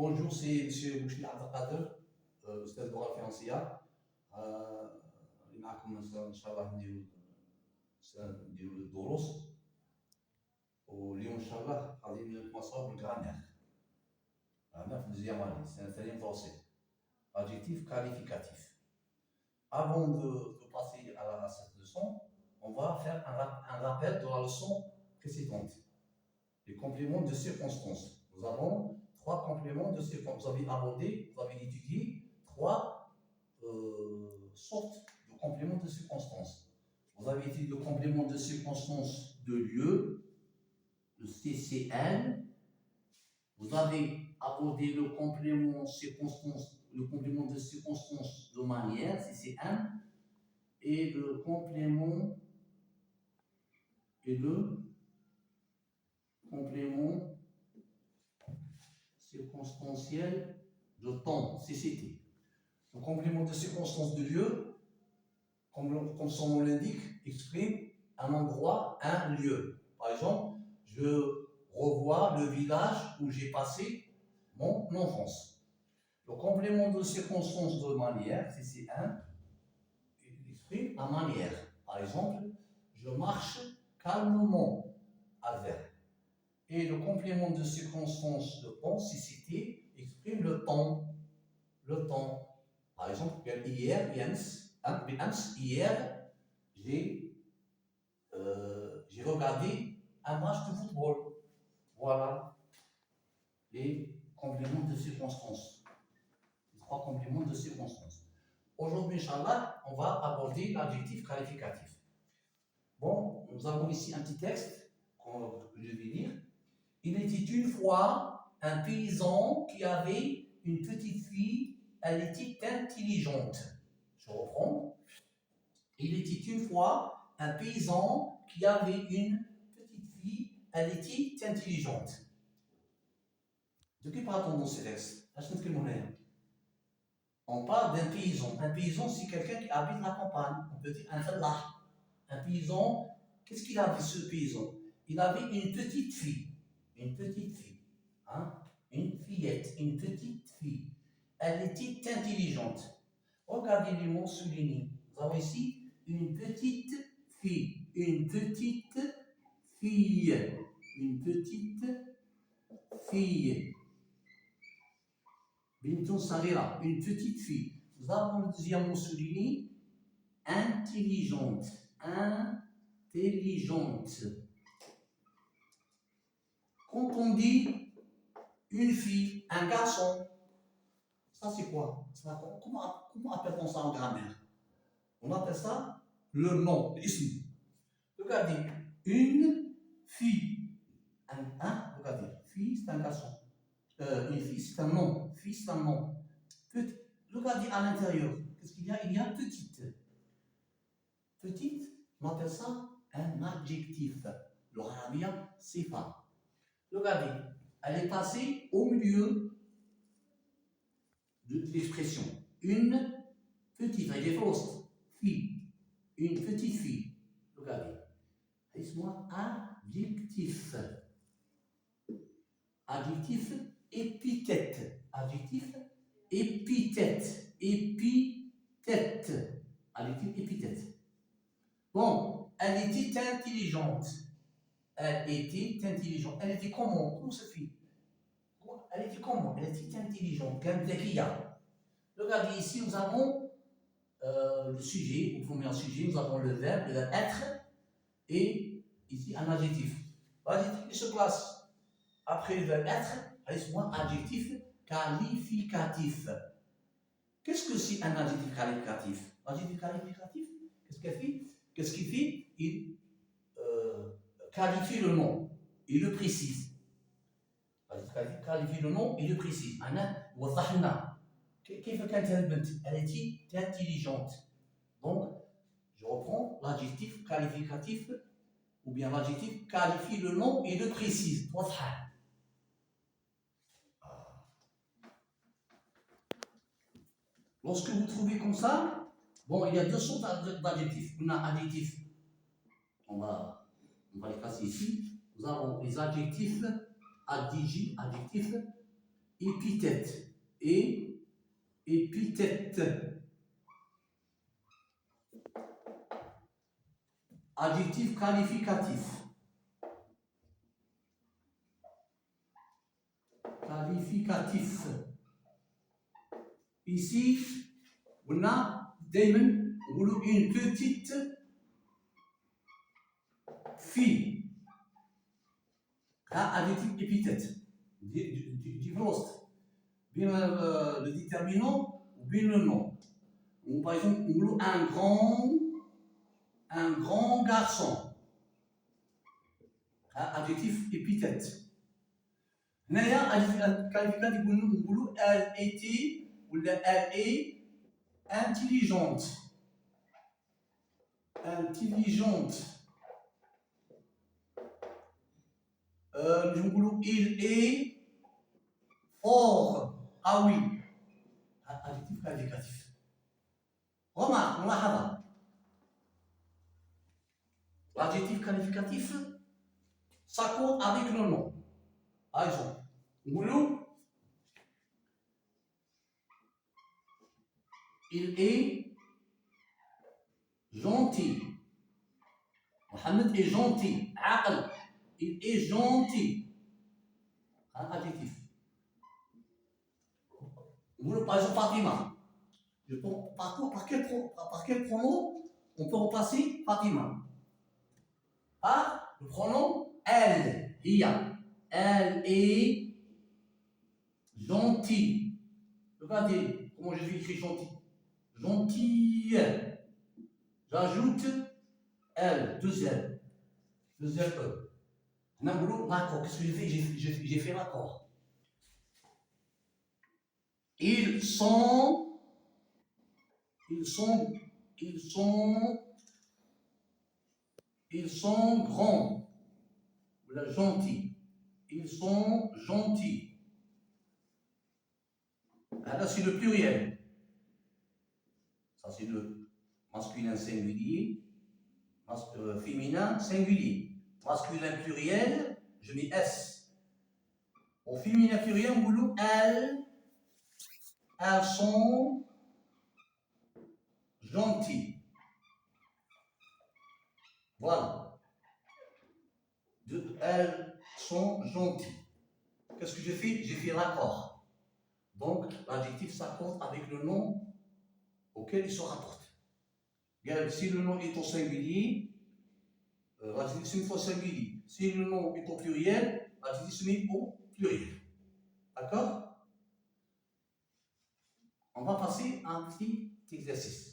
Bonjour, c'est M. Bouchli Abdelkader, أستاذ اللغة الفرنسية. اللي معكم إن شاء الله نديرو الدروس، واليوم إن شاء الله غادي نتواصلوا بالغرامير. هنا في الدوزيام اني سي ثاني متوسط. Adjectif qualificatif. Avant de passer à cette leçon, on va faire un rappel de la leçon précédente. Les compléments de circonstance. Nous avons trois compléments de circonstance. Vous avez abordé, vous avez étudié trois sortes de compléments de circonstance. Vous avez étudié le complément de circonstance de lieu, le CCN. Vous avez abordé le complément de circonstance de manière, CCM, et le complément circonstanciel de temps, CCT. Le complément de circonstance de lieu, comme son nom l'indique, exprime un endroit, un lieu. Par exemple, je revois le village où j'ai passé mon enfance. Le complément de circonstance de manière, CC1, exprime la manière. Par exemple, je marche calmement, adverbe. Et le complément de circonstance de temps, CCT, exprime le temps. Le temps. Par exemple, hier, j'ai regardé un match de football. Voilà les compléments de circonstance. Les trois compléments de circonstance. Aujourd'hui, Inch'Allah, on va aborder l'adjectif qualificatif. Bon, nous avons ici un petit texte que je vais lire. Il était une fois un paysan qui avait une petite fille, elle était intelligente. Je reprends. Il était une fois un paysan qui avait une petite fille, elle était intelligente. De qui parle-t-on dans ce texte? On parle d'un paysan. Un paysan, c'est quelqu'un qui habite la campagne. On peut dire un fallah. Un paysan, qu'est-ce qu'il avait ce paysan? Il avait une petite fille. Une petite fille. Hein? Une fillette. Une petite fille. Elle était intelligente. Regardez les mots soulignés. Nous avons ici une petite fille. Une petite fille. Une petite fille. Bintoun Sagira, une petite fille. Nous avons le deuxième mot souligné, intelligente. Intelligente. Quand on dit une fille, un garçon, ça c'est quoi? Comment appelle-t-on ça en grammaire? On appelle ça le nom, l'ism. Regardez, une fille. Regardez, fille c'est un garçon. Une fille, c'est un nom. Fille, c'est un nom. Regardez à l'intérieur. Qu'est-ce qu'il y a? Il y a petite. Petite, on appelle ça un adjectif. Le arabien, sifa. Regardez, elle est passée au milieu de l'expression. Une petite, avec des fausses. Fille. Une petite fille. Regardez. Laisse-moi adjectif. Adjectif. Épithète. Adjectif épithète. Épithète. Adjectif épithète. Bon, elle était intelligente. Elle était intelligente. Elle était comment? Comment se fait? Elle était comment? Elle était intelligente. Regardez ici, nous avons le sujet. Au premier sujet, nous avons le verbe être. Et ici, un adjectif. L'adjectif, il se place après le verbe être. Laisse-moi adjectif qualificatif. Qu'est-ce que c'est un adjectif qualificatif? Adjectif qualificatif, qu'est-ce qu'il fait? Il qualifie le nom, il le précise. Adjectif qualifie le nom, il le précise. Elle était intelligente. Donc, je reprends l'adjectif qualificatif, ou bien l'adjectif qualifie le nom et le précise. Lorsque vous trouvez comme ça, bon, il y a deux sortes d'adjectifs. On a adjectif, on va les passer ici. Nous avons les adjectifs épithète. Et épithète. Adjectif qualificatif. Qualificatif. Ici, on a une petite fille. Adjectif épithète. Différence. Bien le déterminant ou bien le nom. Ou par exemple, un grand garçon. Adjectif épithète. Adjectif qualificatif, elle était ou elle est intelligente. Intelligente. Il est fort. Ah oui. Adjectif qualificatif. Remarque, ملاحظة. L'adjectif qualificatif s'accorde avec le nom. Par exemple, il est gentil. Mohamed est gentil. عاقل. Il est gentil. Un adjectif. Par exemple, Fatima. Par quel pronom on peut remplacer Fatima? Par le pronom elle. Elle est gentille. Regardez comment je vais écrire gentil. Gentille. J'ajoute elle, deux L. Deuxième E. L'accord. Qu'est-ce que j'ai fait? J'ai fait l'accord. Ils sont grands. Voilà, gentils. Ils sont gentils. Là, c'est le pluriel. Ça, c'est le masculin singulier. Féminin singulier. Masculin pluriel, je mets S. Au féminin pluriel, on dit elles sont gentilles. Voilà. Elles sont gentilles. Qu'est-ce que j'ai fait? J'ai fait l'accord. Donc, l'adjectif s'accorde avec le nom auquel il se rapporte. Si le nom est au singulier, l'adjectif se met au singulier. Si le nom est au pluriel, l'adjectif se met au pluriel. D'accord? On va passer à un petit exercice.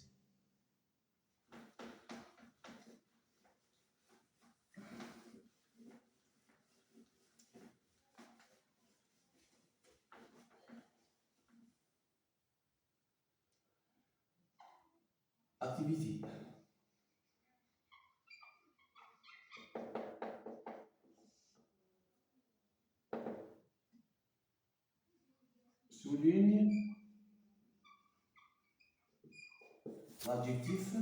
Activité. Souligne l'adjectif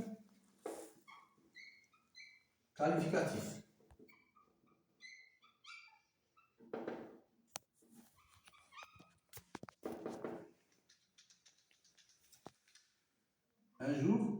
qualificatif. Un jour,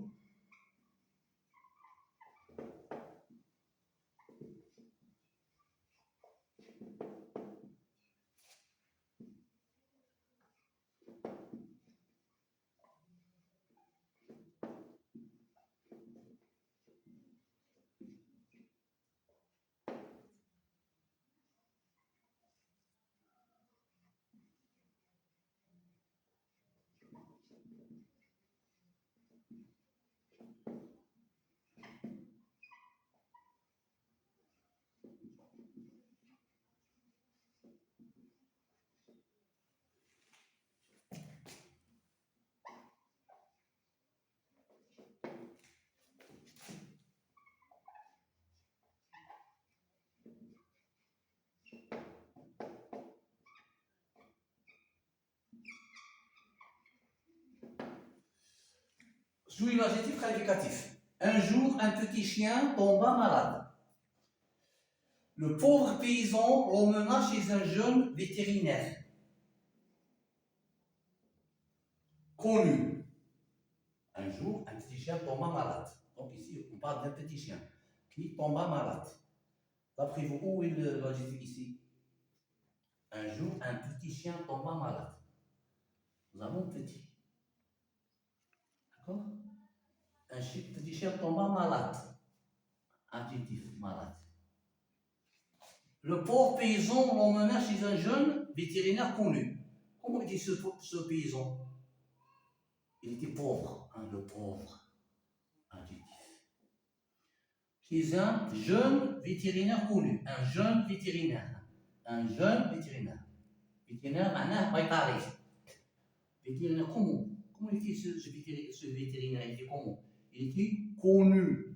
souligne l'adjectif qualificatif. Un jour, un petit chien tomba malade. Le pauvre paysan l'emmena chez un jeune vétérinaire. connu. Un jour, un petit chien tomba malade. Donc ici, on parle d'un petit chien qui tomba malade. D'après vous, où est le logique ici? Un jour, un petit chien tomba malade. Nous avons petit. D'accord? Un petit chien tomba malade. Adjectif, malade. Le pauvre paysan l'emmena chez un jeune vétérinaire connu. Comment était ce paysan? Il était pauvre, hein, le pauvre. Adjectif. Chez un jeune vétérinaire connu. Un jeune vétérinaire. Un jeune vétérinaire. Vétérinaire, معناه بيطري. Vétérinaire, comment? Comment était ce vétérinaire? Il était comment? Il était connu.